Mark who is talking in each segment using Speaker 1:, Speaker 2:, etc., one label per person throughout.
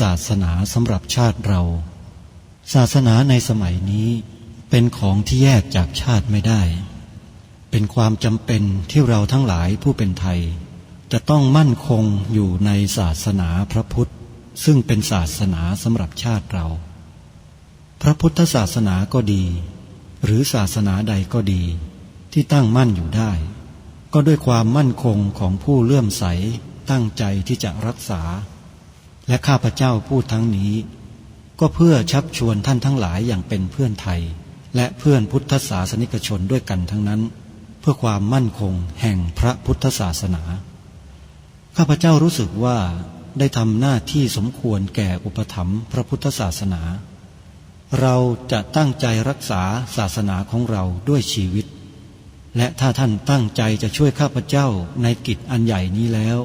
Speaker 1: ศาสนาสำหรับชาติเราศาสนาในสมัยนี้เป็นของที่แยกจากชาติไม่ได้เป็นความจำเป็นที่เราทั้งหลายผู้เป็นไทยจะต้องมั่นคงอยู่ในศาสนาพระพุทธซึ่งเป็นศาสนาสำหรับชาติเราพระพุทธศาสนาก็ดีหรือศาสนาใดก็ดีที่ตั้งมั่นอยู่ได้ก็ด้วยความมั่นคงของผู้เลื่อมใสตั้งใจที่จะรักษาและข้าพเจ้าพูดทั้งนี้ก็เพื่อชักชวนท่านทั้งหลายอย่างเป็นเพื่อนไทยและเพื่อนพุทธศาสนิกชนด้วยกันทั้งนั้นเพื่อความมั่นคงแห่งพระพุทธศาสนาข้าพเจ้ารู้สึกว่าได้ทำหน้าที่สมควรแก่อุปถัมภ์พระพุทธศาสนาเราจะตั้งใจรักษาศาสนาของเราด้วยชีวิตและถ้าท่านตั้งใจจะช่วยข้าพเจ้าในกิจอันใหญ่นี้แล้ว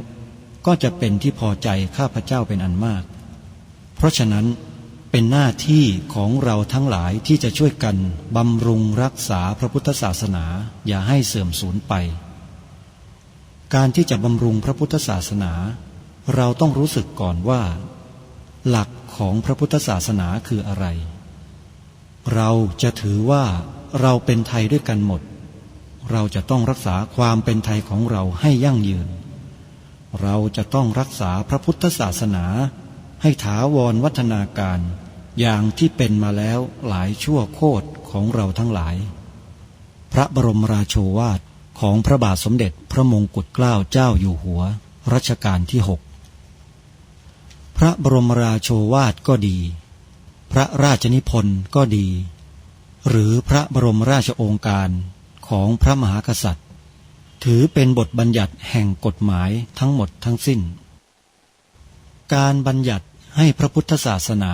Speaker 1: ก็จะเป็นที่พอใจข้าพเจ้าเป็นอันมากเพราะฉะนั้นเป็นหน้าที่ของเราทั้งหลายที่จะช่วยกันบำรุงรักษาพระพุทธศาสนาอย่าให้เสื่อมสูญไปการที่จะบำรุงพระพุทธศาสนาเราต้องรู้สึกก่อนว่าหลักของพระพุทธศาสนาคืออะไรเราจะถือว่าเราเป็นไทยด้วยกันหมดเราจะต้องรักษาความเป็นไทยของเราให้ยั่งยืนเราจะต้องรักษาพระพุทธศาสนาให้ถาวรวัฒนาการอย่างที่เป็นมาแล้วหลายชั่วโคตรของเราทั้งหลายพระบรมราโชวาทของพระบาทสมเด็จพระมงกุฎเกล้าเจ้าอยู่หัวรัชกาลที่ 6พระบรมราโชวาทก็ดีพระราชนิพนธ์ก็ดีหรือพระบรมราชโองการของพระมหากษัตริย์ถือเป็นบทบัญญัติแห่งกฎหมายทั้งหมดทั้งสิ้นการบัญญัติให้พระพุทธศาสนา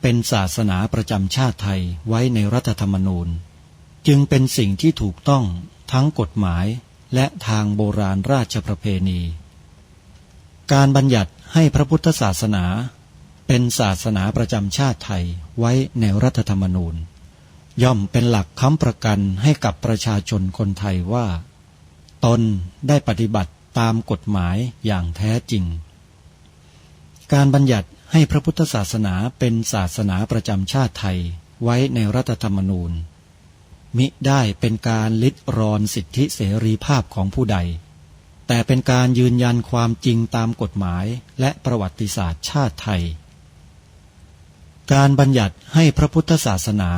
Speaker 1: เป็นศาสนาประจำชาติไทยไว้ในรัฐธรรมนูญจึงเป็นสิ่งที่ถูกต้องทั้งกฎหมายและทางโบราณราชประเพณีการบัญญัติให้พระพุทธศาสนาเป็นศาสนาประจำชาติไทยไว้ในรัฐธรรมนูญย่อมเป็นหลักค้ำประกันให้กับประชาชนคนไทยว่าตนได้ปฏิบัติตามกฎหมายอย่างแท้จริงการบัญญัติให้พระพุทธศาสนาเป็นศาสนาประจำชาติไทยไว้ในรัฐธรรมนูญมิได้เป็นการลิดรอนสิทธิเสรีภาพของผู้ใดแต่เป็นการยืนยันความจริงตามกฎหมายและประวัติศาสตร์ชาติไทยการบัญญัติให้พระพุทธศาสนา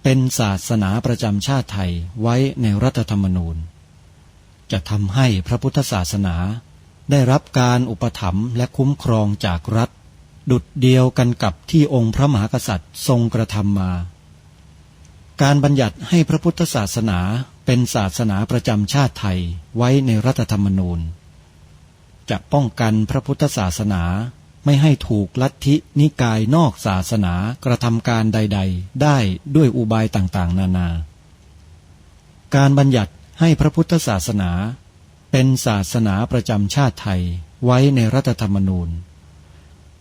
Speaker 1: เป็นศาสนาประจำชาติไทยไว้ในรัฐธรรมนูญจะทำให้พระพุทธศาสนาได้รับการอุปถัมภ์และคุ้มครองจากรัฐดุจเดียวกันกับที่องค์พระมหากษัตริย์ทรงกระทำมาการบัญญัติให้พระพุทธศาสนาเป็นศาสนาประจำชาติไทยไว้ในรัฐธรรมนูญจะป้องกันพระพุทธศาสนาไม่ให้ถูกลัทธินิกายนอกศาสนากระทำการใดๆได้ด้วยอุบายต่างๆนานาการบัญญัติให้พระพุทธศาสนาเป็นศาสนาประจำชาติไทยไว้ในรัฐธรรมนูญ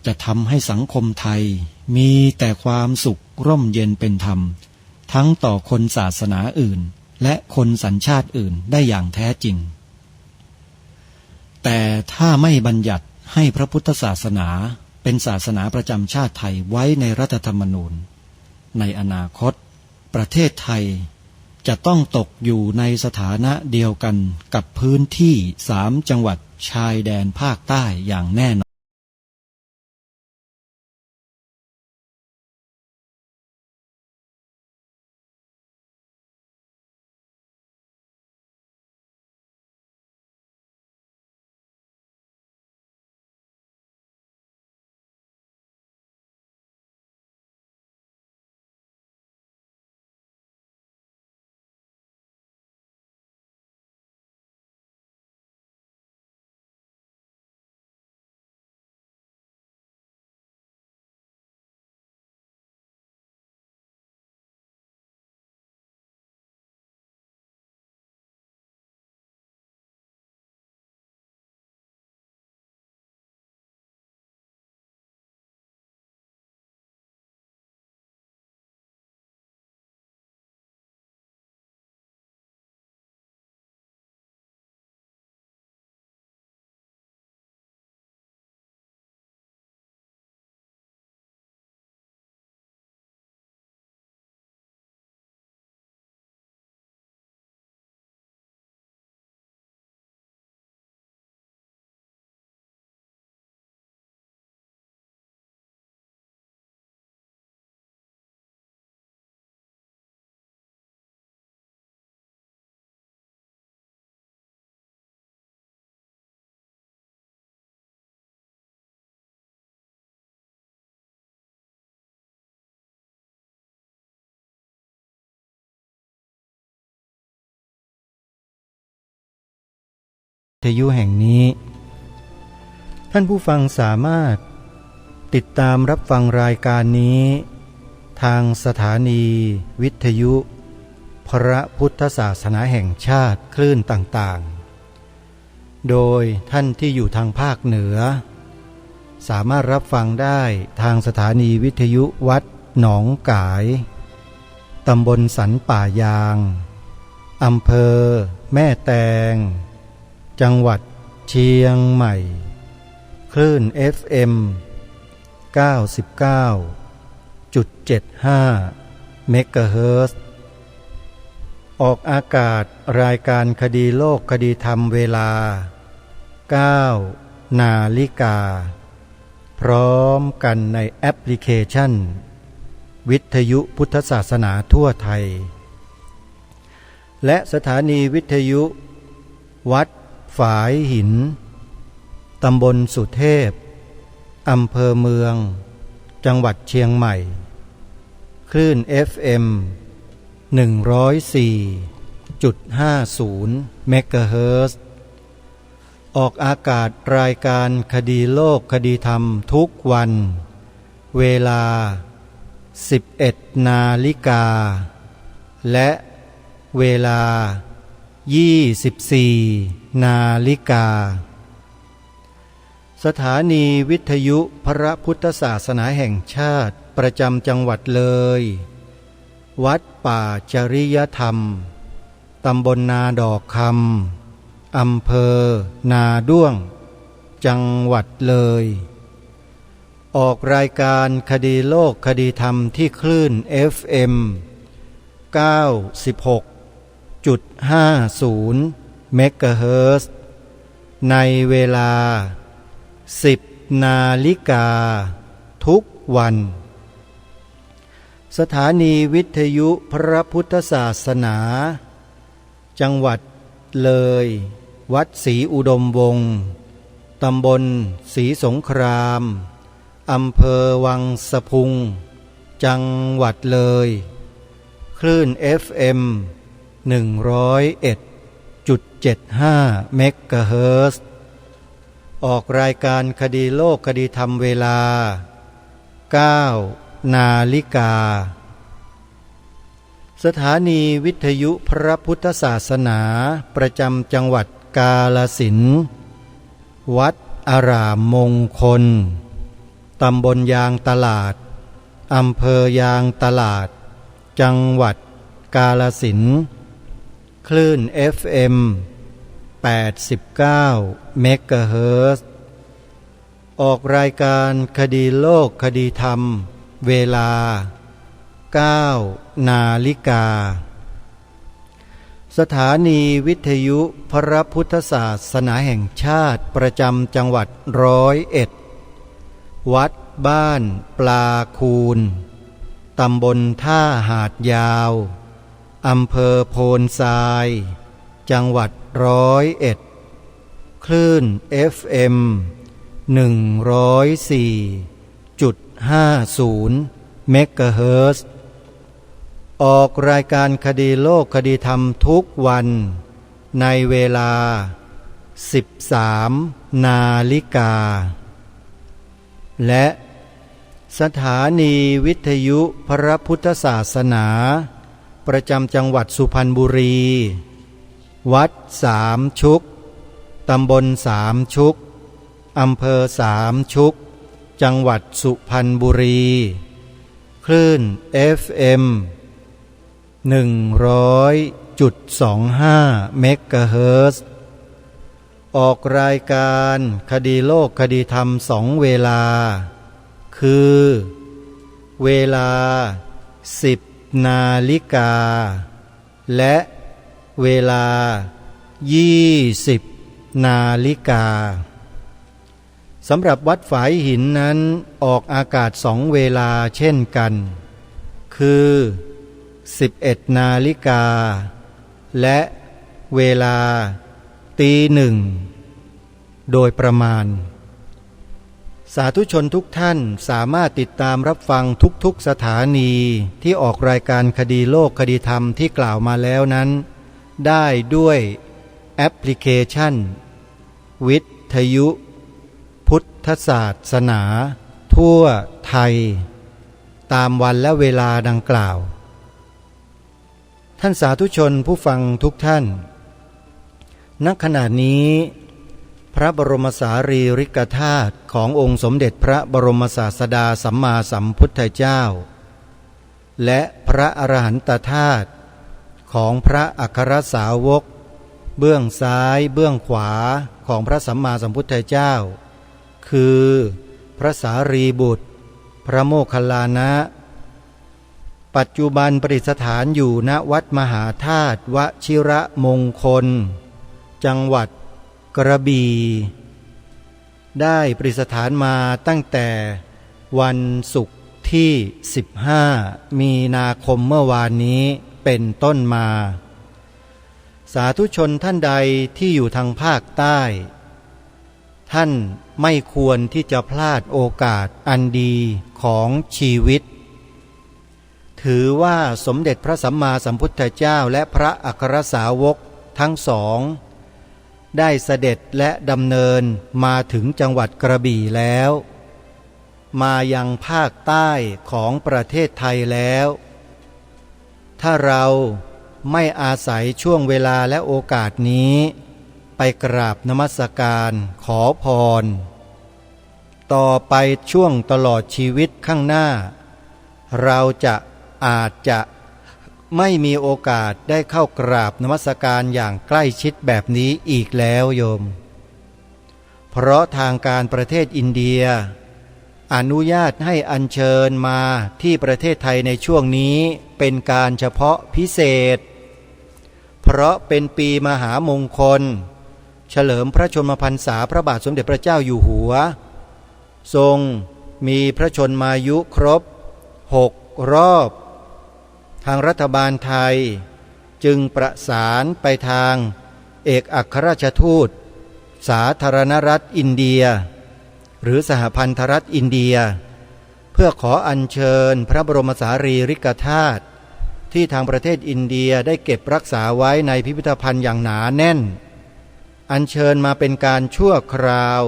Speaker 1: จะทำให้สังคมไทยมีแต่ความสุขร่มเย็นเป็นธรรมทั้งต่อคนศาสนาอื่นและคนสัญชาติอื่นได้อย่างแท้จริงแต่ถ้าไม่บัญญัติให้พระพุทธศาสนาเป็นศาสนาประจำชาติไทยไว้ในรัฐธรรมนูญในอนาคตประเทศไทยจะต้องตกอยู่ในสถานะเดียวกันกับพื้นที่3 จังหวัดชายแดนภาคใต้อย่างแน่นอน ทยุแห่งนี้ท่านผู้ฟังสามารถติดตามรับฟังรายการนี้ทางสถานีวิทยุพระพุทธศาสนาแห่งชาติคลื่นต่างๆโดยท่านที่อยู่ทางภาคเหนือสามารถรับฟังได้ทางสถานีวิทยุวัดหนองกายตำบลสันป่ายางอำเภอแม่แตงจังหวัดเชียงใหม่คลื่น FM 99.75 เมกะเฮิรตซ์ออกอากาศรายการคดีโลกคดีธรรมเวลา 9 นาฬิกาพร้อมกันในแอปพลิเคชันวิทยุพุทธศาสนาทั่วไทยและสถานีวิทยุวัดฝายหินตำบลสุเทพอำเภอเมืองจังหวัดเชียงใหม่คลื่น FM 104.50 เมกะเฮิรตซ์ออกอากาศรายการคดีโลกคดีธรรมทุกวันเวลา 11 นาฬิกาและเวลา 24 นาฬิกาสถานีวิทยุพระพุทธศาสนาแห่งชาติประจำจังหวัดเลยวัดป่าจริยธรรมตำบลนาดอกคำอำเภอนาด้วงจังหวัดเลยออกรายการคดีโลกคดีธรรมที่คลื่น FM 96.50 เมกะเฮิรตซ์ในเวลา 10 นาฬิกาทุกวันสถานีวิทยุพระพุทธศาสนาจังหวัดเลยวัดศรีอุดมวงศ์ตำบลศรีสงครามอำเภอวังสะพุงจังหวัดเลยคลื่น FM 101.75 เมกะเฮิรตซ์ออกรายการคดีโลกคดีธรรมเวลา 9 นาฬิกาสถานีวิทยุพระพุทธศาสนาประจำจังหวัดกาฬสินธุ์วัดอารามมงคลตำบลยางตลาดอำเภอยางตลาดจังหวัดกาฬสินธุ์คลื่น FM 89 เมกะเฮิรตซ์ออกรายการคดีโลกคดีธรรมเวลา 9 นาฬิกาสถานีวิทยุพระพุทธศาสนาแห่งชาติประจำจังหวัด101วัดบ้านปลาคูนตำบลท่าหาดยาวอำเภอโพนทรายจังหวัด101คลื่น FM 104.50 เมกะเฮิรตซ์ออกรายการคดีโลกคดีธรรมทุกวันในเวลา 13 นาฬิกาและสถานีวิทยุพระพุทธศาสนาประจำจังหวัดสุพรรณบุรีวัดสามชุกตำบลสามชุกอำเภอสามชุกจังหวัดสุพรรณบุรีคลื่น FM 100.25 เมกะเฮิรตซ์ออกรายการคดีโลกคดีธรรม2 เวลาคือเวลา 10 นาฬิกาและเวลา 20 นาฬิกาสำหรับวัดฝายหินนั้นออกอากาศ2 เวลาเช่นกันคือ 11 นาฬิกาและเวลา 1:00 โดยประมาณสาธุชนทุกท่านสามารถติดตามรับฟังทุกๆสถานีที่ออกรายการคดีโลกคดีธรรมที่กล่าวมาแล้วนั้นได้ด้วยแอปพลิเคชัน
Speaker 2: วิทยุพุทธศาสนาทั่วไทยตามวันและเวลาดังกล่าวท่านสาธุชนผู้ฟังทุกท่านณขณะนี้พระบรมสารีริกธาตุขององค์สมเด็จพระบรมศาสดาสัมมาสัมพุทธเจ้าและพระอรหันตธาตุของพระอัครสาวกเบื้องซ้ายเบื้องขวาของพระสัมมาสัมพุทธเจ้าคือพระสารีบุตรพระโมคคัลลานะปัจจุบันประดิษฐานอยู่ณวัดมหาธาตุวชิระมงคลจังหวัดกระบี่ได้ประดิษฐานมาตั้งแต่วันศุกร์ที่15มีนาคมเมื่อวานนี้เป็นต้นมาสาธุชนท่านใดที่อยู่ทางภาคใต้ท่านไม่ควรที่จะพลาดโอกาสอันดีของชีวิตถือว่าสมเด็จพระสัมมาสัมพุทธเจ้าและพระอัครสาวกทั้งสองได้เสด็จและดำเนินมาถึงจังหวัดกระบี่แล้วมายังภาคใต้ของประเทศไทยแล้วถ้าเราไม่อาศัยช่วงเวลาและโอกาสนี้ไปกราบนมัสการขอพรต่อไปช่วงตลอดชีวิตข้างหน้าเราอาจจะไม่มีโอกาสได้เข้ากราบนมัสการอย่างใกล้ชิดแบบนี้อีกแล้วโยมเพราะทางการประเทศอินเดียอนุญาตให้อัญเชิญมาที่ประเทศไทยในช่วงนี้เป็นการเฉพาะพิเศษเพราะเป็นปีมหามงคลเฉลิมพระชนมพรรษาพระบาทสมเด็จพระเจ้าอยู่หัวทรงมีพระชนมายุครบ6 รอบทางรัฐบาลไทยจึงประสานไปทางเอกอัครราชทูตสาธารณรัฐอินเดียหรือสหพันธรัฐอินเดียเพื่อขออัญเชิญพระบรมสารีริกธาตุที่ทางประเทศอินเดียได้เก็บรักษาไว้ในพิพิธภัณฑ์อย่างหนาแน่นอัญเชิญมาเป็นการชั่วคราว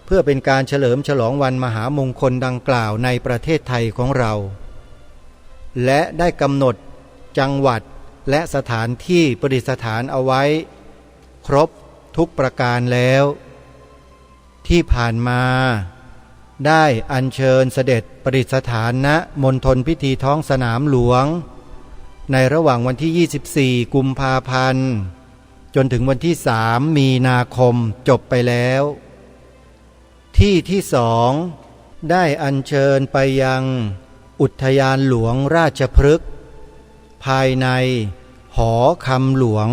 Speaker 2: เพื่อเป็นการเฉลิมฉลองวันมหามงคลดังกล่าวในประเทศไทยของเราและได้กำหนดจังหวัดและสถานที่ประดิษฐานเอาไว้ครบทุกประการแล้วที่ผ่านมาได้อัญเชิญเสด็จประดิษฐานณมณฑลพิธีท้องสนามหลวงในระหว่างวันที่24กุมภาพันธ์จนถึงวันที่3มีนาคมจบไปแล้วที่2ได้อัญเชิญไปยังอุทยานหลวงราชพฤกษ์ภายในหอคำหลวง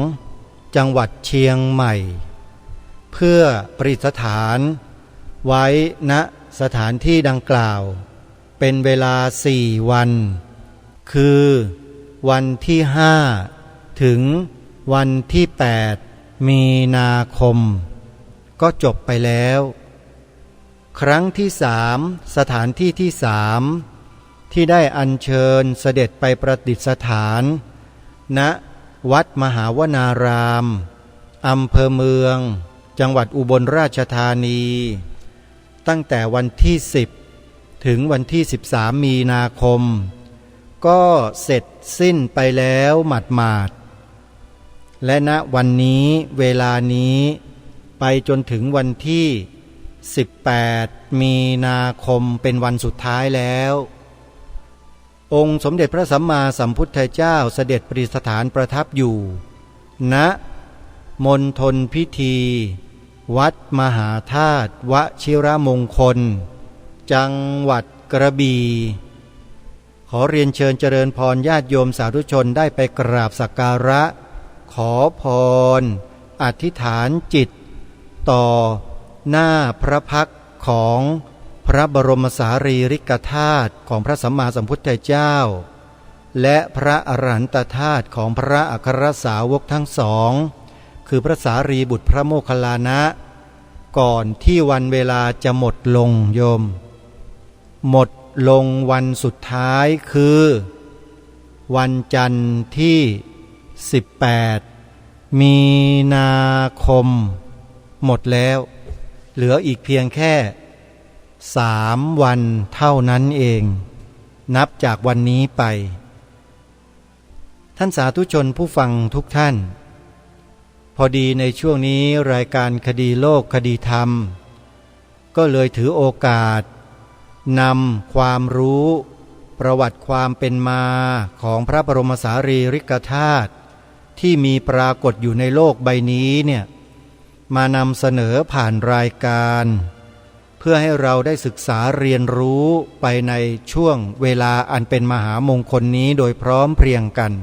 Speaker 2: จังหวัดเชียงใหม่เพื่อประดิษฐานไว้ณสถานที่ดังกล่าวเป็นเวลา4 วันคือวันที่5ถึงวันที่8มีนาคมก็จบไปแล้วครั้งที่3สถานที่ที่3ที่ได้อัญเชิญเสด็จไปประดิษฐานณวัดมหาวนารามอำเภอเมืองจังหวัดอุบลราชธานีตั้งแต่วันที่10ถึงวันที่13มีนาคมก็เสร็จสิ้นไปแล้วหมาดๆและณวันนี้เวลานี้ไปจนถึงวันที่18มีนาคมเป็นวันสุดท้ายแล้วองค์สมเด็จพระสัมมาสัมพุทธเจ้าเสด็จประดิษฐานประทับอยู่ณมณฑลพิธีวัดมหาธาตุวชิรมงคลจังหวัดกระบี่ขอเรียนเชิญเจริญพรญาติโยมสาธุชนได้ไปกราบสักการะขอพรอธิษฐานจิตต่อหน้าพระพักตร์ของพระบรมสารีริกธาตุของพระสัมมาสัมพุทธเจ้าและพระอรหันตธาตุของพระอัครสาวกทั้งสองคือพระสารีบุตรพระโมคคัลลานะก่อนที่วันเวลาจะหมดลงโยมหมดลงวันสุดท้ายคือวันจันทร์ที่18มีนาคม หมดแล้วเหลืออีกเพียงแค่3 วันเท่านั้นเองนับจากวันนี้ไปท่านสาธุชนผู้ฟังทุกท่านพอดีในช่วงนี้รายการคดีโลกคดีธรรมก็เลยถือโอกาสนำความรู้ประวัติความเป็นมาของพระบรมสารีริกธาตุที่มีปรากฏอยู่ในโลกใบนี้เนี่ยมานำเสนอผ่านรายการเพื่อให้เราได้ศึกษาเรียนรู้ไปในช่วงเวลาอันเป็นมหามงคลนี้โดยพร้อมเพรียงกัน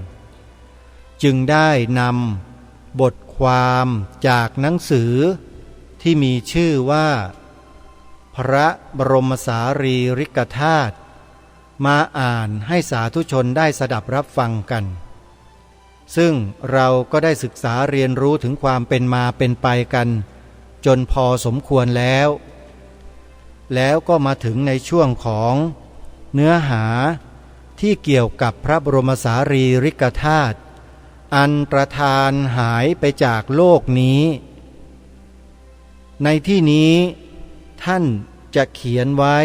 Speaker 2: จึงได้นำบทความจากหนังสือที่มีชื่อว่าพระบรมสารีริกธาตุมาอ่านให้สาธุชนได้สดับรับฟังกันซึ่งเราก็ได้ศึกษาเรียนรู้ถึงความเป็นมาเป็นไปกันจนพอสมควรแล้วก็มาถึงในช่วงของเนื้อหาที่เกี่ยวกับพระบรมสารีริกธาตุอันประทานหายไปจากโลกนี้ในที่นี้ท่านจะเขียนไว้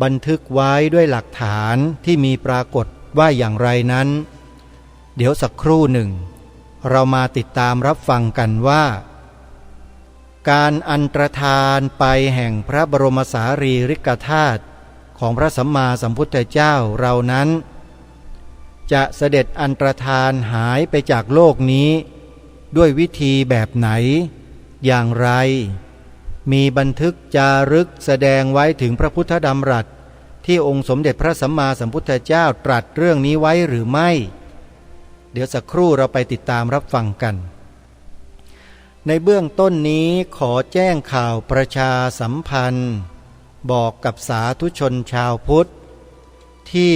Speaker 2: บันทึกไว้ด้วยหลักฐานที่มีปรากฏว่าอย่างไรนั้นเดี๋ยวสักครู่หนึ่งเรามาติดตามรับฟังกันว่าการอันตรธานไปแห่งพระบรมสารีริกธาตุของพระสัมมาสัมพุทธเจ้าเรานั้นจะเสด็จอันตรธานหายไปจากโลกนี้ด้วยวิธีแบบไหนอย่างไรมีบันทึกจารึกแสดงไว้ถึงพระพุทธดำรัสที่องค์สมเด็จพระสัมมาสัมพุทธเจ้าตรัสเรื่องนี้ไว้หรือไม่เดี๋ยวสักครู่เราไปติดตามรับฟังกันในเบื้องต้นนี้ขอแจ้งข่าวประชาสัมพันธ์บอกกับสาธุชนชาวพุทธที่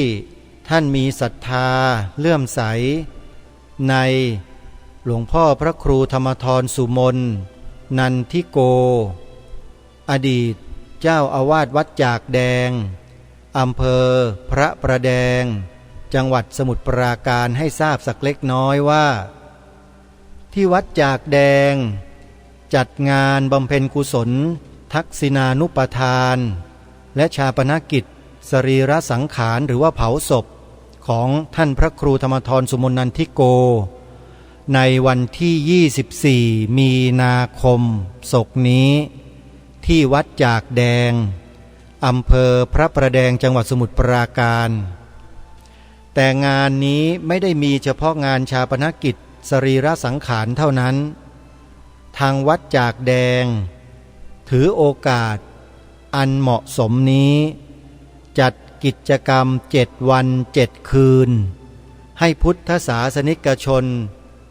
Speaker 2: ท่านมีศรัทธาเลื่อมใสในหลวงพ่อพระครูธรรมธรสุมนนันทิโกอดีตเจ้าอาวาสวัดจากแดงอำเภอพระประแดงจังหวัดสมุทรปราการให้ทราบสักเล็กน้อยว่าที่วัดจากแดงจัดงานบำเพ็ญกุศลทักษิณานุปทานและชาปนกิจสรีระสังขารหรือว่าเผาศพของท่านพระครูธรรมธรสุมนนันทิโกในวันที่24มีนาคมศกนี้ที่วัดจากแดงอำเภอพระประแดงจังหวัดสมุทรปราการแต่งานนี้ไม่ได้มีเฉพาะงานชาปนกิจสรีระสังขารเท่านั้นทางวัดจากแดงถือโอกาสอันเหมาะสมนี้จัดกิจกรรม7 วัน 7 คืนให้พุทธศาสนิกชน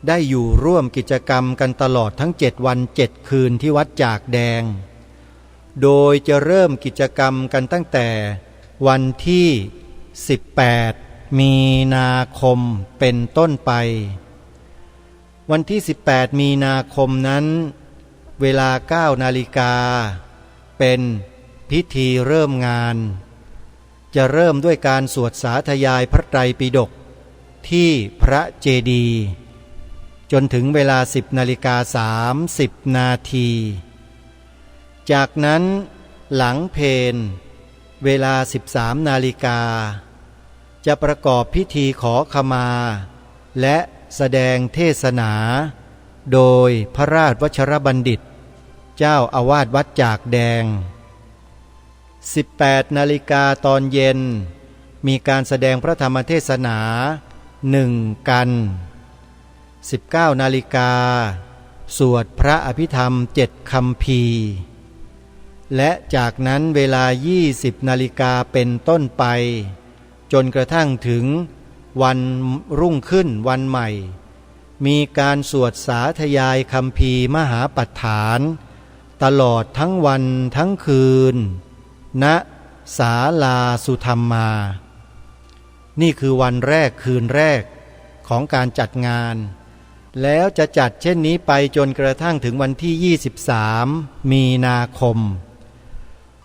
Speaker 2: ได้อยู่ร่วมกิจกรรมกันตลอดทั้ง7 วัน 7 คืนที่วัดจากแดงโดยจะเริ่มกิจกรรมกันตั้งแต่วันที่18มีนาคมเป็นต้นไปวันที่18มีนาคมนั้นเวลา 9 นาฬิกาเป็นพิธีเริ่มงานจะเริ่มด้วยการสวดสาธยายพระไตรปิฎกที่พระเจดีย์จนถึงเวลา 10:30 นาทีจากนั้นหลังเพลเวลา 13 นาฬิกาจะประกอบพิธีขอขมาและแสดงเทศนาโดยพระราชวชรบัณฑิตเจ้าอาวาสวัดจากแดง18 นาฬิกาตอนเย็นมีการแสดงพระธรรมเทศนา1 กัน19 นาฬิกาสวดพระอภิธรรม7 คัมภีร์และจากนั้นเวลา 20 นาฬิกาเป็นต้นไปจนกระทั่งถึงวันรุ่งขึ้นวันใหม่มีการสวดสาธยายคัมภีร์มหาปัฏฐานตลอดทั้งวันทั้งคืนณศาลาสุธรรมา นี่คือวันแรกคืนแรกของการจัดงานแล้วจะจัดเช่นนี้ไปจนกระทั่งถึงวันที่23มีนาคม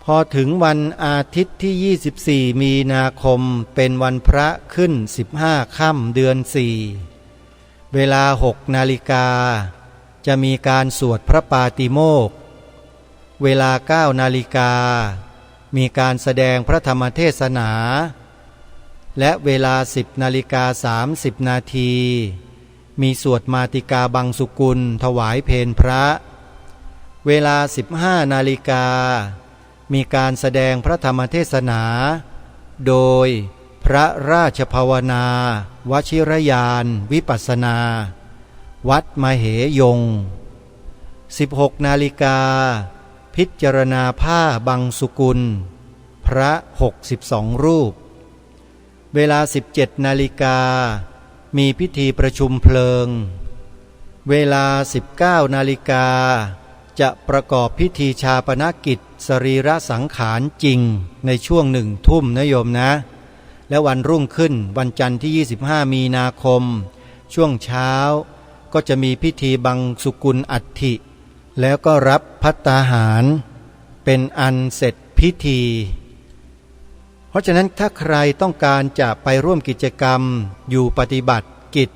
Speaker 2: พอถึงวันอาทิตย์ที่24มีนาคมเป็นวันพระขึ้น15ค่ำเดือน4เวลา 6 นาฬิกาจะมีการสวดพระปาติโมกข์ เวลา 9 นาฬิกามีการแสดงพระธรรมเทศนาและเวลา 10 นาฬิกา 30 นาทีมีสวดมาติกาบังสุกุลถวายเพลพระเวลา 15 นาฬิกามีการแสดงพระธรรมเทศนาโดยพระราชภาวนาวชิรยานวิปัสสนาวัดมเหยง 16 นาฬิกาพิจารณาผ้าบังสุกุลพระ62 รูปเวลา 17 นาฬิกามีพิธีประชุมเพลิงเวลา 19 นาฬิกาจะประกอบพิธีชาปนกิจสรีระสังขารจริงในช่วง1 ทุ่มนะโยมนะและวันรุ่งขึ้นวันจันทร์ที่ 25 มีนาคมช่วงเช้าก็จะมีพิธีบังสุกุลอัฐิแล้วก็รับภัตตาหารเป็นอันเสร็จพิธีเพราะฉะนั้นถ้าใครต้องการจะไปร่วมกิจกรรมอยู่ปฏิบัติกิจ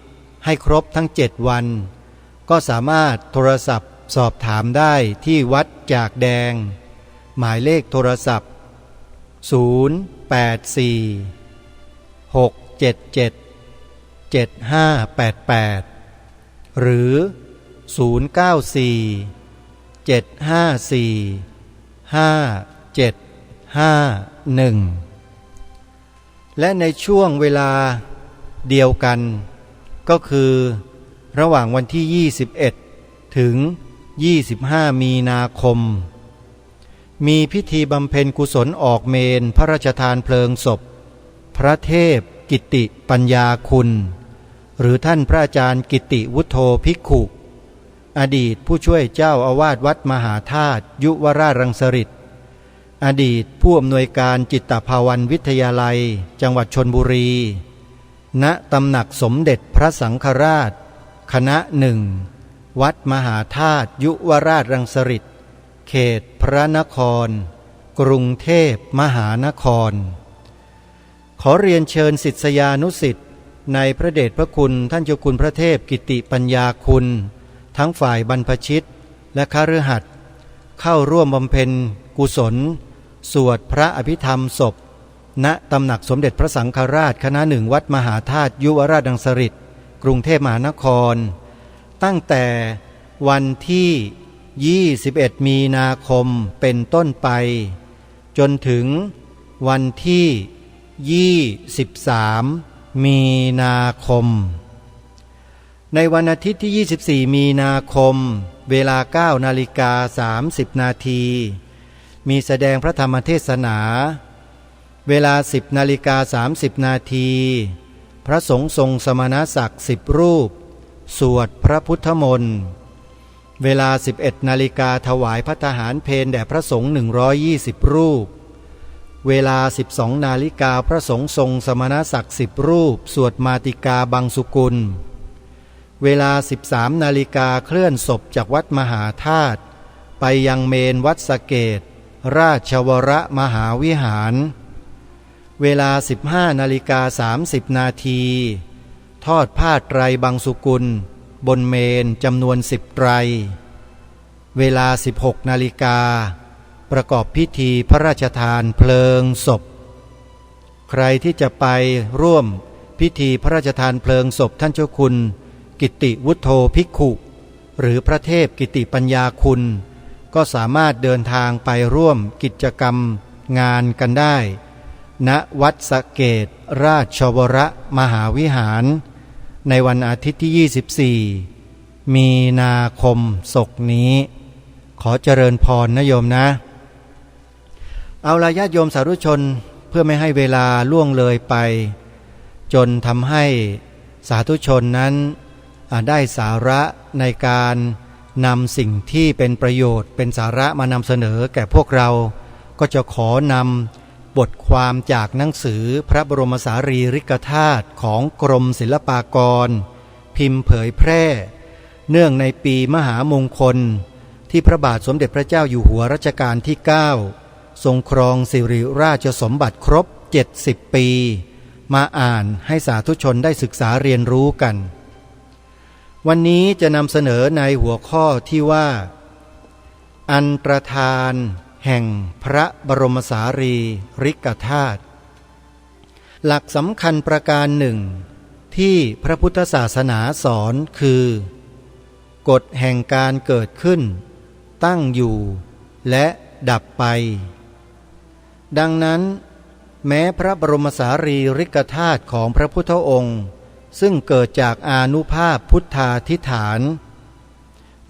Speaker 2: ให้ครบทั้ง7 วันก็สามารถโทรศัพท์สอบถามได้ที่วัดจากแดงหมายเลขโทรศัพท์084 677 7588หรือ094 754 5751และในช่วงเวลาเดียวกันก็คือระหว่างวันที่21ถึง25 มีนาคมมีพิธีบำเพ็ญกุศลออกเมนพระราชทานเพลิงศพพระเทพกิติปัญญาคุณหรือท่านพระอาจารย์กิติวุฒโธภิกขุอดีตผู้ช่วยเจ้าอาวาสวัดมหาธาตุยุวราชรังสฤษฎ์อดีตผู้อำนวยการจิตภาวันวิทยาลัยจังหวัดชลบุรีณตำหนักสมเด็จพระสังฆราชคณะ1วัดมหาธาตุยุวราชรังสฤษฎ์เขตพระนครกรุงเทพมหานครขอเรียนเชิญศิษยานุศิษย์ในพระเดชพระคุณท่านเจ้าคุณพระเทพกิติปัญญาคุณทั้งฝ่ายบรรพชิตและคฤหัสถ์เข้าร่วมบำเพ็ญกุศลสวดพระอภิธรรมศพณตำหนักสมเด็จพระสังฆราชคณะ1วัดมหาธาตุยุวราชรังสฤษฎ์กรุงเทพมหานครตั้งแต่วันที่21 มีนาคมเป็นต้นไปจนถึงวันที่23 มีนาคมในวันอาทิตย์ที่24 มีนาคมเวลา 9 นาฬิกา 30 นาทีมีแสดงพระธรรมเทศนาเวลา 10 นาฬิกา 30 นาทีพระสงฆ์ทรงสมณศักดิ์10 รูปสวดพระพุทธมนต์เวลา 11 นาฬิกาถวายภัตตาหารเพลแด่พระสงฆ์120 รูปเวลา 12 นาฬิกาพระสงฆ์ทรงสมณศักดิ์10 รูปสวดมาติกาบังสุกุลเวลา 13 นาฬิกาเคลื่อนศพจากวัดมหาธาตุไปยังเมนวัดสะเกษราชวรมหาวิหารเวลา 15 นาฬิกา 30 นาทีทอดผ้าไตรบังสุกุลบนเมนจำนวน10 ไตรเวลา 16 นาฬิกาประกอบพิธีพระราชทานเพลิงศพใครที่จะไปร่วมพิธีพระราชทานเพลิงศพท่านเจ้าคุณกิติวุฒโธภิกขุหรือพระเทพกิติปัญญาคุณก็สามารถเดินทางไปร่วมกิจกรรมงานกันได้ณวัดสะเกษราชวรมหาวิหารในวันอาทิตย์ที่ 24 มีนาคมศกนี้ขอเจริญพรนะโยมนะเอาล่ะญาติโยมสาธุชนเพื่อไม่ให้เวลาล่วงเลยไปจนทำให้สาธุชนนั้นได้สาระในการนำสิ่งที่เป็นประโยชน์เป็นสาระมานำเสนอแก่พวกเราก็จะขอนำบทความจากหนังสือพระบรมสารีริกธาตุของกรมศิลปากรพิมพ์เผยแพร่เนื่องในปีมหามงคลที่พระบาทสมเด็จพระเจ้าอยู่หัวรัชกาลที่ 9ทรงครองสิริราชสมบัติครบ70 ปีมาอ่านให้สาธุชนได้ศึกษาเรียนรู้กันวันนี้จะนำเสนอในหัวข้อที่ว่า อันตรธานแห่งพระบรมสารีริกธาตุหลักสำคัญประการหนึ่งที่พระพุทธศาสนาสอนคือกฎแห่งการเกิดขึ้นตั้งอยู่และดับไปดังนั้นแม้พระบรมสารีริกธาตุของพระพุทธองค์ซึ่งเกิดจากอานุภาพพุทธาธิฐาน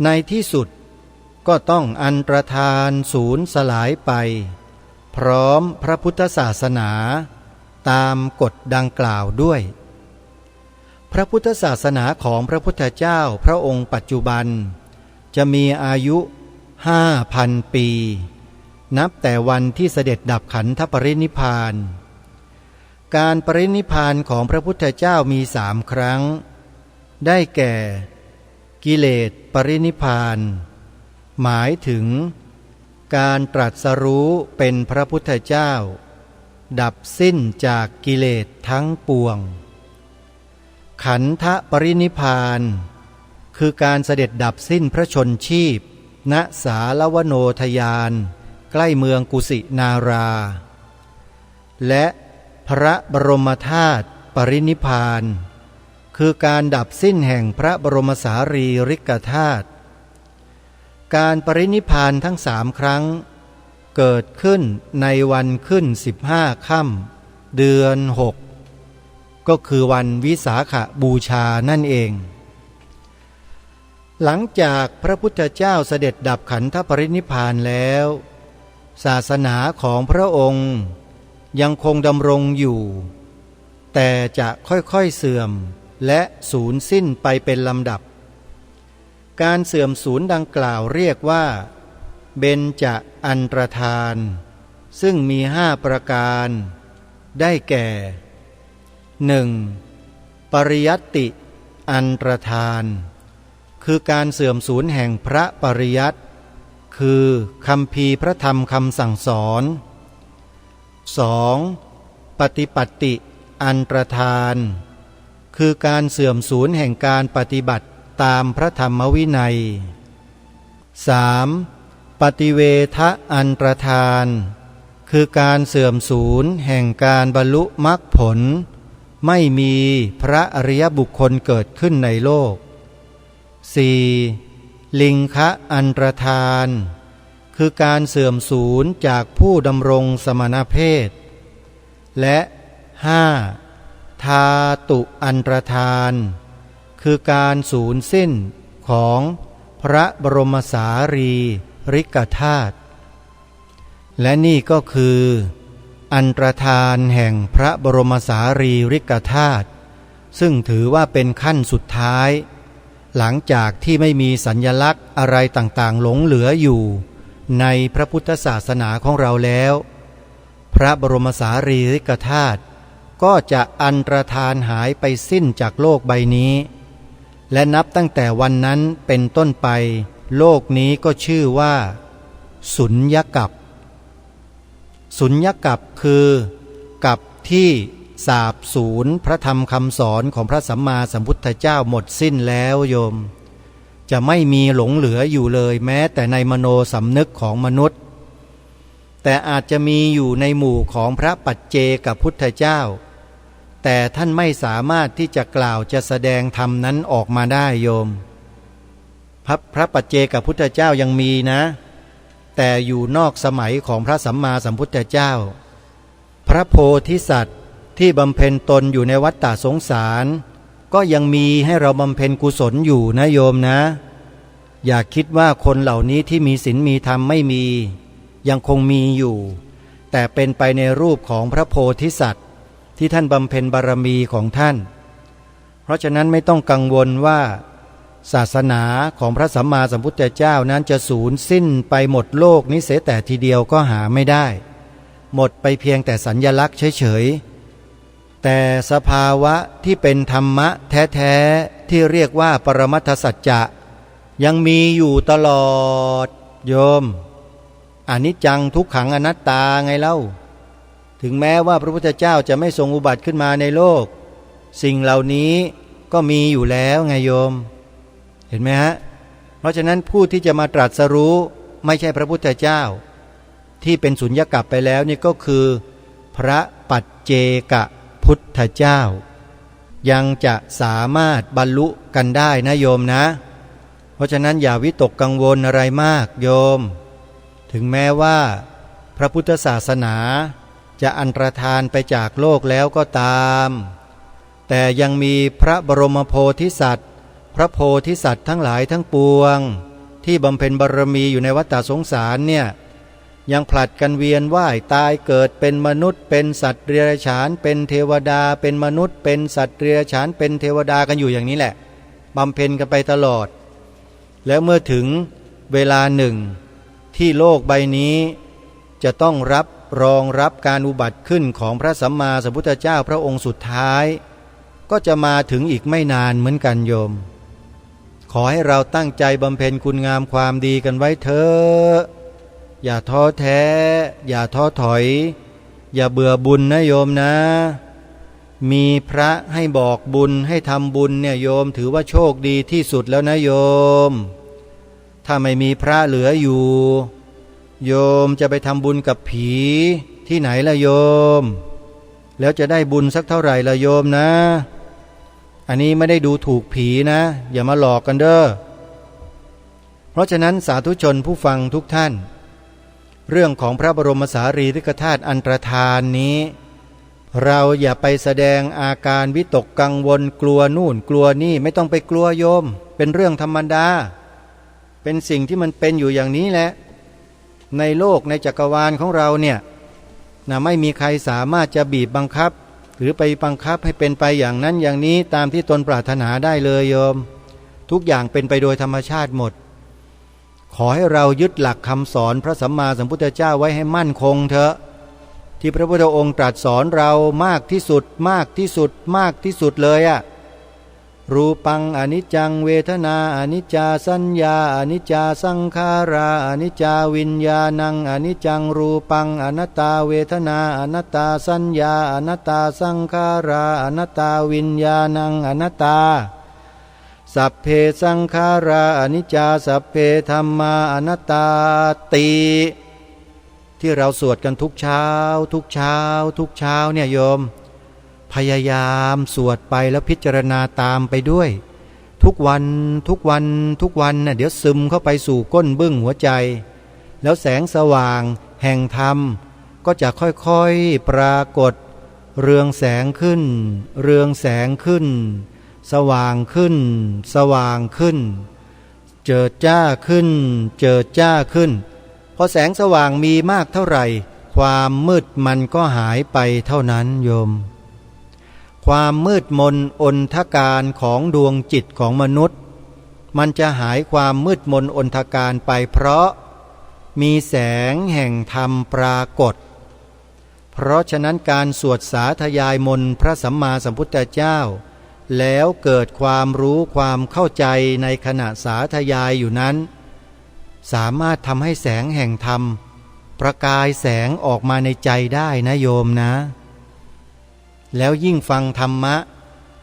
Speaker 2: ในที่สุดก็ต้องอันตรธานสูญสลายไปพร้อมพระพุทธศาสนาตามกฎดังกล่าวด้วยพระพุทธศาสนาของพระพุทธเจ้าพระองค์ปัจจุบันจะมีอายุ 5,000 ปีนับแต่วันที่เสด็จดับขันธปรินิพพานการปรินิพพานของพระพุทธเจ้ามี3 ครั้งได้แก่กิเลสปรินิพพานหมายถึงการตรัสรู้เป็นพระพุทธเจ้าดับสิ้นจากกิเลสทั้งปวงขันธปรินิพพานคือการเสด็จดับสิ้นพระชนชีพณสาลวโนทยานใกล้เมืองกุสินาราและพระบรมธาตุปรินิพพานคือการดับสิ้นแห่งพระบรมสารีริกธาตุการปรินิพพานทั้ง3 ครั้งเกิดขึ้นในวันขึ้น15 ค่ำเดือน 6ก็คือวันวิสาขบูชานั่นเองหลังจากพระพุทธเจ้าเสด็จดับขันธปรินิพพานแล้วศาสนาของพระองค์ยังคงดำรงอยู่แต่จะค่อยๆเสื่อมและสูญสิ้นไปเป็นลำดับการเสื่อมสูญดังกล่าวเรียกว่าเบญจอันตรธานซึ่งมี5 ประการได้แก่ 1. ปริยัตติอันตรธานคือการเสื่อมสูญแห่งพระปริยัติคือคัมภีร์พระธรรมคำสั่งสอน 2. ปฏิปัตติอันตรธานคือการเสื่อมสูญแห่งการปฏิบัติตามพระธรรมวินัย 3. ปฏิเวทะอันตรธานคือการเสื่อมสูญแห่งการบรรลุมรรคผลไม่มีพระอริยบุคคลเกิดขึ้นในโลก 4. ลิงคะอันตรธานคือการเสื่อมสูญจากผู้ดำรงสมณเพศและ 5. ทาตุอันตรธานคือการสูญสิ้นของพระบรมสารีริกธาตุและนี่ก็คืออันตรธานแห่งพระบรมสารีริกธาตุซึ่งถือว่าเป็นขั้นสุดท้ายหลังจากที่ไม่มีสัญลักษณ์อะไรต่างๆหลงเหลืออยู่ในพระพุทธศาสนาของเราแล้วพระบรมสารีริกธาตุก็จะอันตรธานหายไปสิ้นจากโลกใบนี้และนับตั้งแต่วันนั้นเป็นต้นไปโลกนี้ก็ชื่อว่าสุญญกัปสุญญกัปคือกัปที่สาบสูญพระธรรมคำสอนของพระสัมมาสัมพุทธเจ้าหมดสิ้นแล้วโยมจะไม่มีหลงเหลืออยู่เลยแม้แต่ในมโนสำนึกของมนุษย์แต่อาจจะมีอยู่ในหมู่ของพระปัจเจกพุทธเจ้าแต่ท่านไม่สามารถที่จะกล่าวจะแสดงธรรมนั้นออกมาได้โยมพระปัจเจกพุทธเจ้ายังมีนะแต่อยู่นอกสมัยของพระสัมมาสัมพุทธเจ้าพระโพธิสัตว์ที่บำเพ็ญตนอยู่ในวัฏฏะสงสารก็ยังมีให้เราบำเพ็ญกุศลอยู่นะโยมนะอย่าคิดว่าคนเหล่านี้ที่มีศีลมีธรรมไม่มียังคงมีอยู่แต่เป็นไปในรูปของพระโพธิสัตว์ที่ท่านบำเพ็ญบารมีของท่านเพราะฉะนั้นไม่ต้องกังวลว่าศาสนาของพระสัมมาสัมพุทธเจ้านั้นจะสูญสิ้นไปหมดโลกนี้เสียแต่ทีเดียวก็หาไม่ได้หมดไปเพียงแต่สัญญลักษณ์เฉยๆแต่สภาวะที่เป็นธรรมะแท้ๆที่เรียกว่าปรมัตถสัจจะยังมีอยู่ตลอดโยมอนิจจังทุกขังอนัตตาไงเล่าถึงแม้ว่าพระพุทธเจ้าจะไม่ทรงอุบัติขึ้นมาในโลกสิ่งเหล่านี้ก็มีอยู่แล้วไงโยมเห็นไหมฮะเพราะฉะนั้นผู้ที่จะมาตรัสรู้ ไม่ใช่พระพุทธเจ้าที่เป็นสุญญกัปไปแล้วนี่ก็คือพระปัจเจกพุทธเจ้ายังจะสามารถบรรลุกันได้นะโยมนะเพราะฉะนั้นอย่าวิตกกังวลอะไรมากโยมถึงแม้ว่าพระพุทธศาสนาจะอันตรธานไปจากโลกแล้วก็ตามแต่ยังมีพระบรมโพธิสัตว์พระโพธิสัตว์ทั้งหลายทั้งปวงที่บำเพ็ญบารมีอยู่ในวัฏสงสารเนี่ยยังผลัดกันเวียนว่ายตายเกิดเป็นมนุษย์เป็นสัตว์เดรัจฉานเป็นเทวดาเป็นมนุษย์เป็นสัตว์เดรัจฉานเป็นเทวดากันอยู่อย่างนี้แหละบำเพ็ญกันไปตลอดแล้วเมื่อถึงเวลาหนึ่งที่โลกใบนี้จะต้องรองรับการอุบัติขึ้นของพระสัมมาสัมพุทธเจ้าพระองค์สุดท้ายก็จะมาถึงอีกไม่นานเหมือนกันโยมขอให้เราตั้งใจบำเพ็ญคุณงามความดีกันไว้เถอะอย่าท้อแท้อย่าท้อถอยอย่าเบื่อบุญนะโยมนะมีพระให้บอกบุญให้ทำบุญเนี่ยโยมถือว่าโชคดีที่สุดแล้วนะโยมถ้าไม่มีพระเหลืออยู่โยมจะไปทำบุญกับผีที่ไหนล่ะโยมแล้วจะได้บุญสักเท่าไหร่ล่ะโยมนะอันนี้ไม่ได้ดูถูกผีนะอย่ามาหลอกกันเด้อเพราะฉะนั้นสาธุชนผู้ฟังทุกท่านเรื่องของพระบรมสารีริกธาตุอันตรธานนี้เราอย่าไปแสดงอาการวิตกกังวลกลัวนู่นกลัวนี่ไม่ต้องไปกลัวโยมเป็นเรื่องธรรมดาเป็นสิ่งที่มันเป็นอยู่อย่างนี้แหละในโลกในจักรวาลของเราเนี่ยไม่มีใครสามารถจะบีบบังคับหรือไปบังคับให้เป็นไปอย่างนั้นอย่างนี้ตามที่ตนปรารถนาได้เลยโยมทุกอย่างเป็นไปโดยธรรมชาติหมดขอให้เรายึดหลักคำสอนพระสัมมาสัมพุทธเจ้าไว้ให้มั่นคงเถอะที่พระพุทธองค์ตรัสสอนเรามากที่สุดมากที่สุดมากที่สุดเลยอะรูปังอนิจจังเวทนาอนิจจาสัญญาอนิจจาสังขาราอนิจจาวิญญาณังอนิจจังรูปังอนัตตาเวทนาอนัตตาสัญญาอนัตตาสังขาราอนัตตาวิญญาณังอนัตตาสัพเพสังขาราอนิจจาสัพเพธัมมาอนัตตาติที่เราสวดกันทุกเช้าทุกเช้าทุกเช้าเนี่ยโยมพยายามสวดไปแล้วพิจารณาตามไปด้วยทุกวันทุกวันทุกวันน่ะเดี๋ยวซึมเข้าไปสู่ก้นบึ้งหัวใจแล้วแสงสว่างแห่งธรรมก็จะค่อยๆปรากฏเรืองแสงขึ้นเรืองแสงขึ้นสว่างขึ้นสว่างขึ้นเจิดจ้าขึ้นเจิดจ้าขึ้นพอแสงสว่างมีมากเท่าไหร่ความมืดมันก็หายไปเท่านั้นโยมความมืดมนอนทการของดวงจิตของมนุษย์มันจะหายความมืดมนอนทการไปเพราะมีแสงแห่งธรรมปรากฏเพราะฉะนั้นการสวดสาธยายมนต์พระสัมมาสัมพุทธเจ้าแล้วเกิดความรู้ความเข้าใจในขณะสาธยายอยู่นั้นสามารถทำให้แสงแห่งธรรมประกายแสงออกมาในใจได้นะโยมนะแล้วยิ่งฟังธรรมะ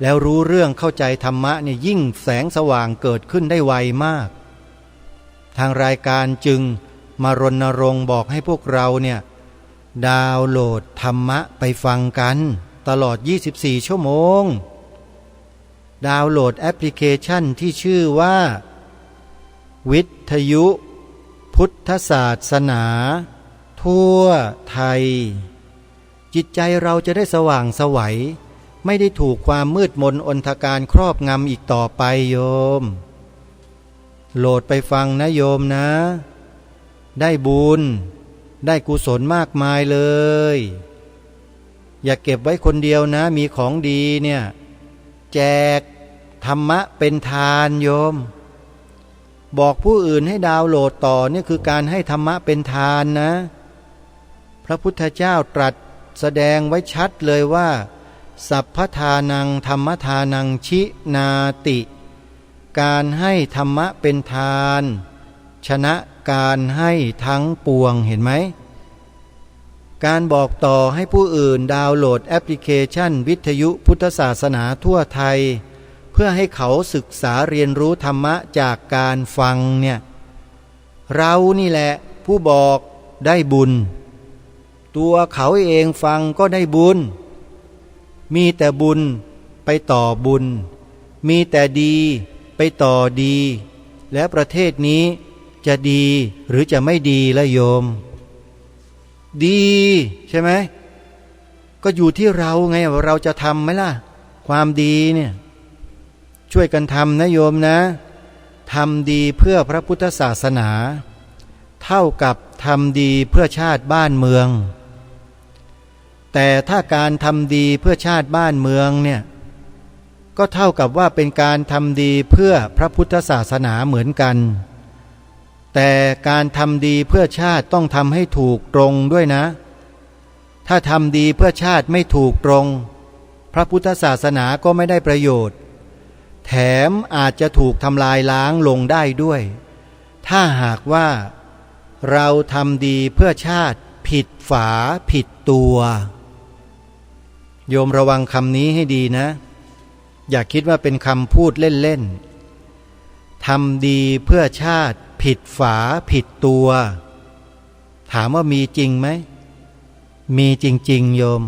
Speaker 2: แล้วรู้เรื่องเข้าใจธรรมะเนี่ยยิ่งแสงสว่างเกิดขึ้นได้ไวมากทางรายการจึงมารณรงค์บอกให้พวกเราเนี่ยดาวน์โหลดธรรมะไปฟังกันตลอด24ชั่วโมงดาวน์โหลดแอปพลิเคชันที่ชื่อว่าวิทยุพุทธศาสนาทั่วไทยจิตใจเราจะได้สว่างไสวไม่ได้ถูกความมืดมนอนทการครอบงำอีกต่อไปโยมโหลดไปฟังนะโยมนะได้บุญได้กุศลมากมายเลยอย่าเก็บไว้คนเดียวนะมีของดีเนี่ยแจกธรรมะเป็นทานโยมบอกผู้อื่นให้ดาวน์โหลดต่อนี่คือการให้ธรรมะเป็นทานนะพระพุทธเจ้าตรัสแสดงไว้ชัดเลยว่าสัพพทานังธรรมทานังชินาติการให้ธรรมะเป็นทานชนะการให้ทั้งปวงเห็นไหมการบอกต่อให้ผู้อื่นดาวน์โหลดแอปพลิเคชันวิทยุพุทธศาสนาทั่วไทยเพื่อให้เขาศึกษาเรียนรู้ธรรมะจากการฟังเนี่ย เรานี่แหละผู้บอกได้บุญตัวเขาเองฟังก็ได้บุญมีแต่บุญไปต่อบุญมีแต่ดีไปต่อดีแล้วประเทศนี้จะดีหรือจะไม่ดีละโยมดีใช่ไหมก็อยู่ที่เราไงว่าเราจะทำไหมล่ะความดีเนี่ยช่วยกันทำนะโยมนะทำดีเพื่อพระพุทธศาสนาเท่ากับทำดีเพื่อชาติบ้านเมืองแต่ถ้าการทำดีเพื่อชาติบ้านเมืองเนี่ยก็เท่ากับว่าเป็นการทำดีเพื่อพระพุทธศาสนาเหมือนกันแต่การทำดีเพื่อชาติต้องทำให้ถูกตรงด้วยนะถ้าทำดีเพื่อชาติไม่ถูกตรงพระพุทธศาสนาก็ไม่ได้ประโยชน์แถมอาจจะถูกทำลายล้างลงได้ด้วยถ้าหากว่าเราทำดีเพื่อชาติผิดฝาผิดตัวโยมระวังคำนี้ให้ดีนะอย่าคิดว่าเป็นคำพูดเล่นๆทำดีเพื่อชาติผิดฝาผิดตัวถามว่ามีจริงไหมมีจริงๆโยม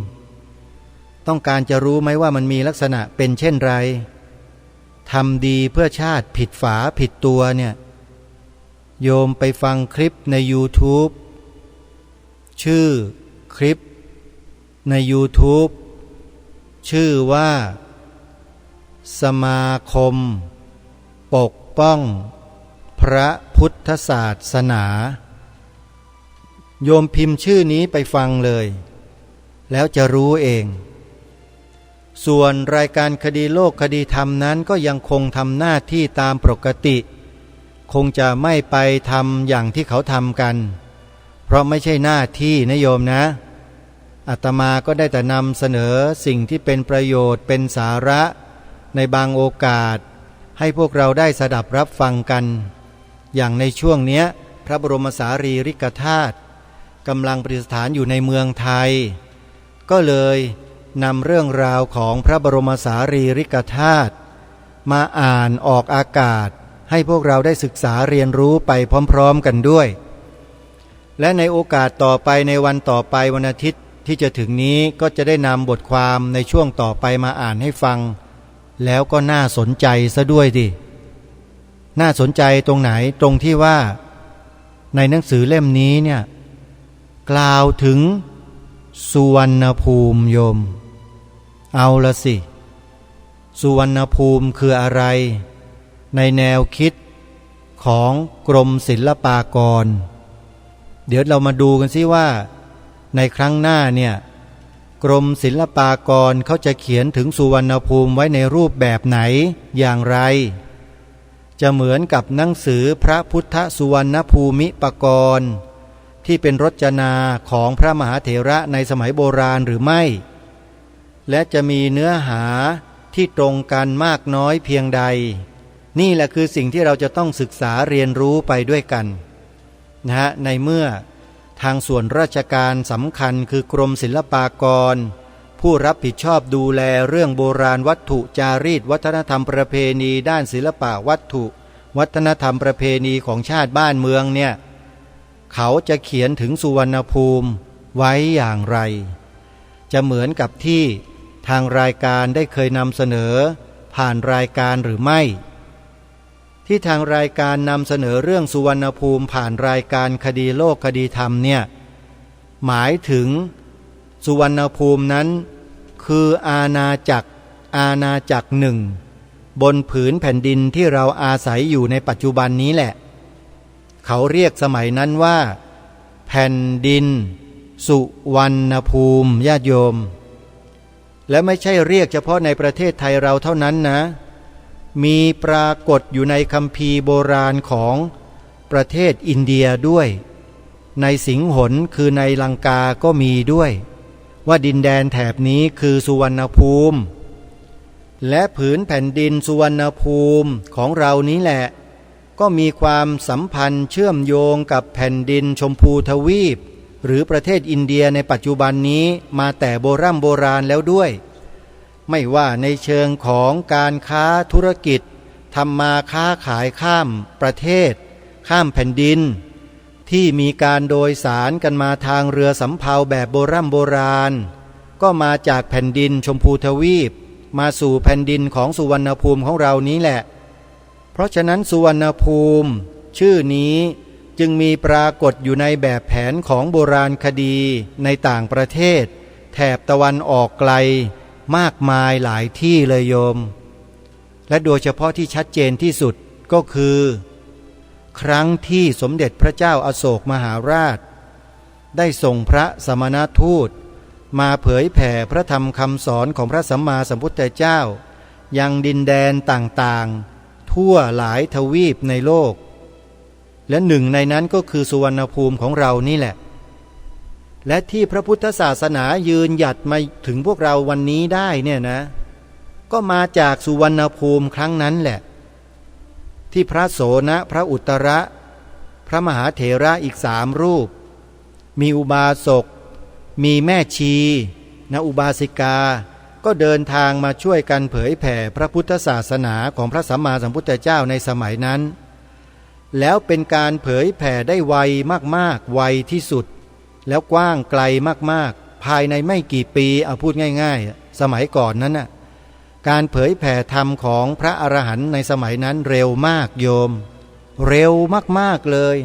Speaker 2: ต้องการจะรู้ไหมว่ามันมีลักษณะเป็นเช่นไรทำดีเพื่อชาติผิดฝาผิดตัวเนี่ยโยมไปฟังคลิปใน YouTube ชื่อคลิปใน YouTube ชื่อว่าสมาคมปกป้องพระพุทธศาสนาโยมพิมพ์ชื่อนี้ไปฟังเลยแล้วจะรู้เองส่วนรายการคดีโลกคดีธรรมนั้นก็ยังคงทำหน้าที่ตามปกติคงจะไม่ไปทำอย่างที่เขาทำกันเพราะไม่ใช่หน้าที่นะโยมนะอาตมาก็ได้แต่นำเสนอสิ่งที่เป็นประโยชน์เป็นสาระในบางโอกาสให้พวกเราได้สดับรับฟังกันอย่างในช่วงเนี้ยพระบรมสารีริกธาตุกำลังประดิษฐานอยู่ในเมืองไทยก็เลยนำเรื่องราวของพระบรมสารีริกธาตุมาอ่านออกอากาศให้พวกเราได้ศึกษาเรียนรู้ไปพร้อมๆกันด้วยและในโอกาสต่อไปในวันต่อไปวันอาทิตย์ที่จะถึงนี้ก็จะได้นำบทความในช่วงต่อไปมาอ่านให้ฟังแล้วก็น่าสนใจซะด้วยดิน่าสนใจตรงไหนตรงที่ว่าในหนังสือเล่มนี้เนี่ยกล่าวถึงสุวรรณภูมิโยมเอาละสิสุวรรณภูมิคืออะไรในแนวคิดของกรมศิลปากรเดี๋ยวเรามาดูกันสิว่าในครั้งหน้าเนี่ยกรมศิลปากรเขาจะเขียนถึงสุวรรณภูมิไว้ในรูปแบบไหนอย่างไรจะเหมือนกับหนังสือพระพุทธสุวรรณภูมิปกรณ์ที่เป็นรจนาของพระมหาเถระในสมัยโบราณหรือไม่และจะมีเนื้อหาที่ตรงกันมากน้อยเพียงใดนี่แหละคือสิ่งที่เราจะต้องศึกษาเรียนรู้ไปด้วยกันนะในเมื่อทางส่วนราชการสำคัญคือกรมศิลปากรผู้รับผิดชอบดูแลเรื่องโบราณวัตถุจารีตวัฒนธรรมประเพณีด้านศิลปะวัตถุวัฒนธรรมประเพณีของชาติบ้านเมืองเนี่ยเขาจะเขียนถึงสุวรรณภูมิไว้อย่างไรจะเหมือนกับที่ทางรายการได้เคยนำเสนอผ่านรายการหรือไม่ที่ทางรายการนำเสนอเรื่องสุวรรณภูมิผ่านรายการคดีโลกคดีธรรมเนี่ยหมายถึงสุวรรณภูมินั้นคืออาณาจักรหนึ่งบนผืนแผ่นดินที่เราอาศัยอยู่ในปัจจุบันนี้แหละเขาเรียกสมัยนั้นว่าแผ่นดินสุวรรณภูมิญาติโยมและไม่ใช่เรียกเฉพาะในประเทศไทยเราเท่านั้นนะมีปรากฏอยู่ในคัมภีร์โบราณของประเทศอินเดียด้วยในสิงหนคือในลังกาก็มีด้วยว่าดินแดนแถบนี้คือสุวรรณภูมิและผืนแผ่นดินสุวรรณภูมิของเรานี้แหละก็มีความสัมพันธ์เชื่อมโยงกับแผ่นดินชมพูทวีปหรือประเทศอินเดียในปัจจุบันนี้มาแต่โบราณแล้วด้วยไม่ว่าในเชิงของการค้าธุรกิจทำมาค้าขายข้ามประเทศข้ามแผ่นดิน ที่มีการโดยสารกันมาทางเรือสำเภาแบบโบราณก็มาจากแผ่นดินชมพูทวีปมาสู่แผ่นดินของสุวรรณภูมิของเรานี้แหละเพราะฉะนั้นสุวรรณภูมิชื่อนี้จึงมีปรากฏอยู่ในแบบแผนของโบราณคดีในต่างประเทศแถบตะวันออกไกลมากมายหลายที่เลยโยมและโดยเฉพาะที่ชัดเจนที่สุดก็คือครั้งที่สมเด็จพระเจ้าอโศกมหาราชได้ส่งพระสมณทูตมาเผยแผ่พระธรรมคำสอนของพระสัมมาสัมพุทธเจ้ายังดินแดนต่างๆทั่วหลายทวีปในโลกและหนึ่งในนั้นก็คือสุวรรณภูมิของเรานี่แหละและที่พระพุทธศาสนายืนหยัดมาถึงพวกเราวันนี้ได้เนี่ยนะก็มาจากสุวรรณภูมิครั้งนั้นแหละที่พระโสนพระอุตระพระมหาเถระอีก3 รูปมีอุบาสกมีแม่ชีอุบาสิกาก็เดินทางมาช่วยกันเผยแผ่พระพุทธศาสนาของพระสัมมาสัมพุทธเจ้าในสมัยนั้นแล้วเป็นการเผยแผ่ได้ไวมากๆไวที่สุดแล้วกว้างไกลมากๆภายในไม่กี่ปีเอาพูดง่ายๆสมัยก่อนนั้นน่ะการเผยแผ่ธรรมของพระอรหันต์ในสมัยนั้นเร็วมากโยมเร็วมากๆเลย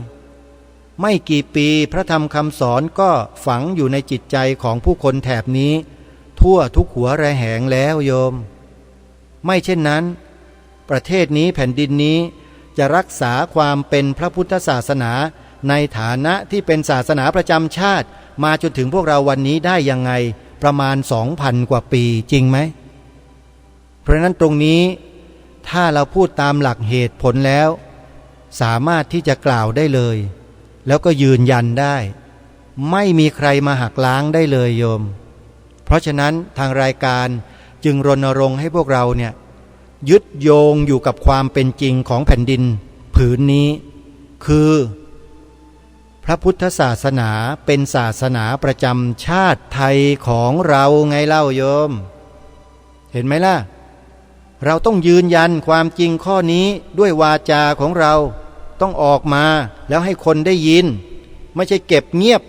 Speaker 2: ไม่กี่ปีพระธรรมคำสอนก็ฝังอยู่ในจิตใจของผู้คนแถบนี้ทั่วทุกหัวระแหงแล้วโยมไม่เช่นนั้นประเทศนี้แผ่นดินนี้จะรักษาความเป็นพระพุทธศาสนาในฐานะที่เป็นศาสนาประจำชาติมาจนถึงพวกเราวันนี้ได้ยังไงประมาณ 2,000 กว่าปีจริงไหมเพราะนั้นตรงนี้ถ้าเราพูดตามหลักเหตุผลแล้วสามารถที่จะกล่าวได้เลยแล้วก็ยืนยันได้ไม่มีใครมาหักล้างได้เลยโยมเพราะฉะนั้นทางรายการจึงรณรงค์ให้พวกเราเนี่ยยึดโยงอยู่กับความเป็นจริงของแผ่นดินผืนนี้คือพระพุทธศาสนาเป็นศาสนาประจำชาติไทยของเราไงเล่าโยมเห็นไหมล่ะเราต้องยืนยันความจริงข้อนี้ด้วยวาจาของเราต้องออกมาแล้วให้คนได้ยินไม่ใช่เก็บเงียบ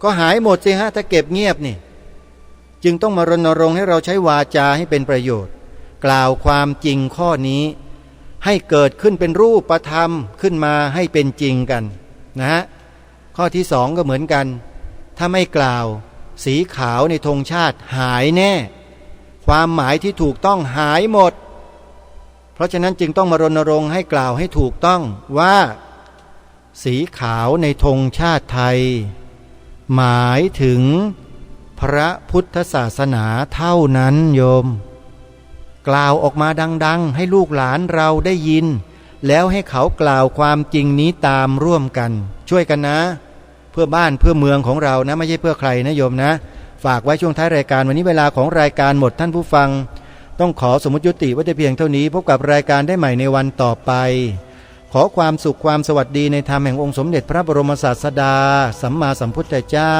Speaker 2: ก็หายหมดสิฮะถ้าเก็บเงียบนี่จึงต้องมารณรงค์ให้เราใช้วาจาให้เป็นประโยชน์กล่าวความจริงข้อนี้ให้เกิดขึ้นเป็นรูปธรรมขึ้นมาให้เป็นจริงกันนะฮะข้อที่2ก็เหมือนกันถ้าไม่กล่าวสีขาวในธงชาติหายแน่ความหมายที่ถูกต้องหายหมดเพราะฉะนั้นจึงต้องมารณรงค์ให้กล่าวให้ถูกต้องว่าสีขาวในธงชาติไทยหมายถึงพระพุทธศาสนาเท่านั้นโยมกล่าวออกมาดังๆให้ลูกหลานเราได้ยินแล้วให้เขากล่าวความจริงนี้ตามร่วมกันช่วยกันนะเพื่อบ้านเพื่อเมืองของเรานะไม่ใช่เพื่อใครนะโยมนะฝากไว้ช่วงท้ายรายการวันนี้เวลาของรายการหมดท่านผู้ฟังต้องขอสมมุติยุติไว้แต่เพียงเท่านี้พบกับรายการได้ใหม่ในวันต่อไปขอความสุขความสวัสดีในธรรมแห่งองค์สมเด็จพระบรมศาสดาสัมมาสัมพุทธเจ้า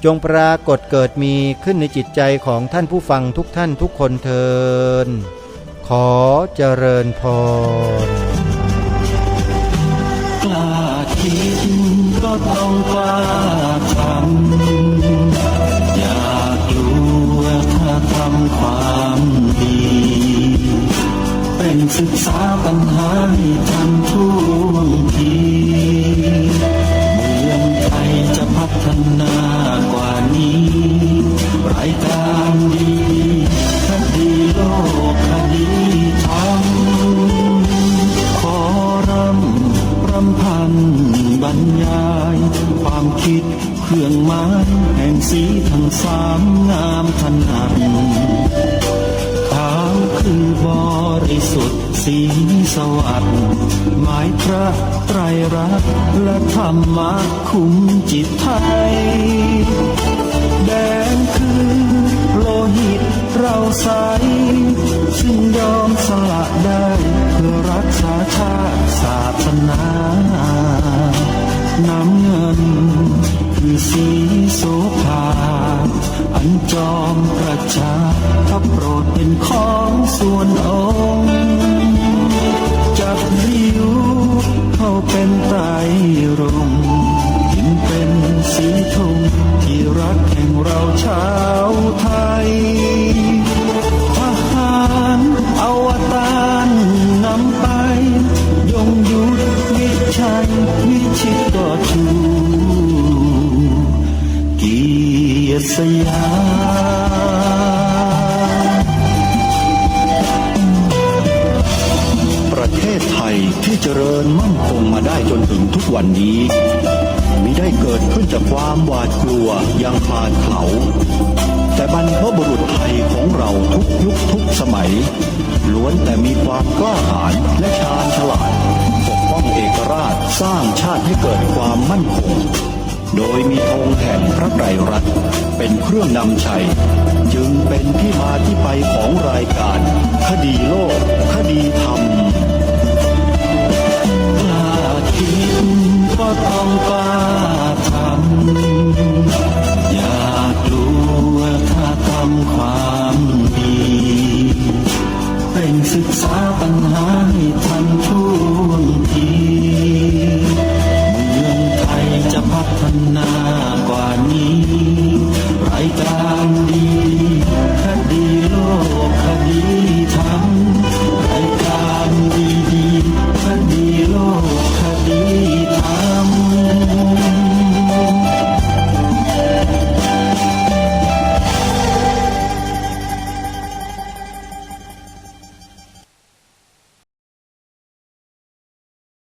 Speaker 2: จงปรากฏเกิดมีขึ้นในจิตใจของท่านผู้ฟังทุกท่านทุกคนเทอญขอเจริญพร
Speaker 1: กล้าคิดก็ต้องกล้าทำอย่ากลัวถ้าทำความดีเป็นศึกษาปัญหาให้ทันท่วงทีเมืองไทยจะพัฒนากว่านี้รายการดีคดีโลกคดีธรรมขอรำพันบรรยายความคิดเครื่องหมายแห่งสีทั้งสามงามถนัดขาวคือบริสุทธิ์สีสวัสดิ์หมายพระไตรรัตน์และธรรมะคุ้มจิตไทยแดงคือโลหิตเราใสซึ่งยอมสละได้เพื่อรักษาชาติศาสนาน้ำเงินคือสีโสภาอันจอมประชาพระโปรดเป็นของส่วนองค์จับริ้วเข้า
Speaker 3: เป็นไตรรงค์ยิ่งเป็นสีธงที่รักแห่งเราชาวไทยทหารอวตารนำไปยงยุทธวิชัยวิชิตก็ชูเกียรติสยามประเทศไทยที่เจริญมั่นคงมาได้จนถึงทุกวันนี้มิได้เกิดขึ้นจากความหวาดกลัวอย่างคลาดเขลาแต่บรรพบุรุษไทยของเราทุกยุคทุกสมัยล้วนแต่มีความกล้าหาญและชาญฉลาดปกป้องเอกราชสร้างชาติให้เกิดความมั่นคงโดยมีธงแห่งพระไตรรัตน์เป็นเครื่องนำชัยจึงเป็นที่มาที่ไปของรายการคดีโลกคดีธรรมกล้าคิดก็ต้องกล้าทำอย่ากลัวถ้าทำความดีเร่งศึกษาปัญหา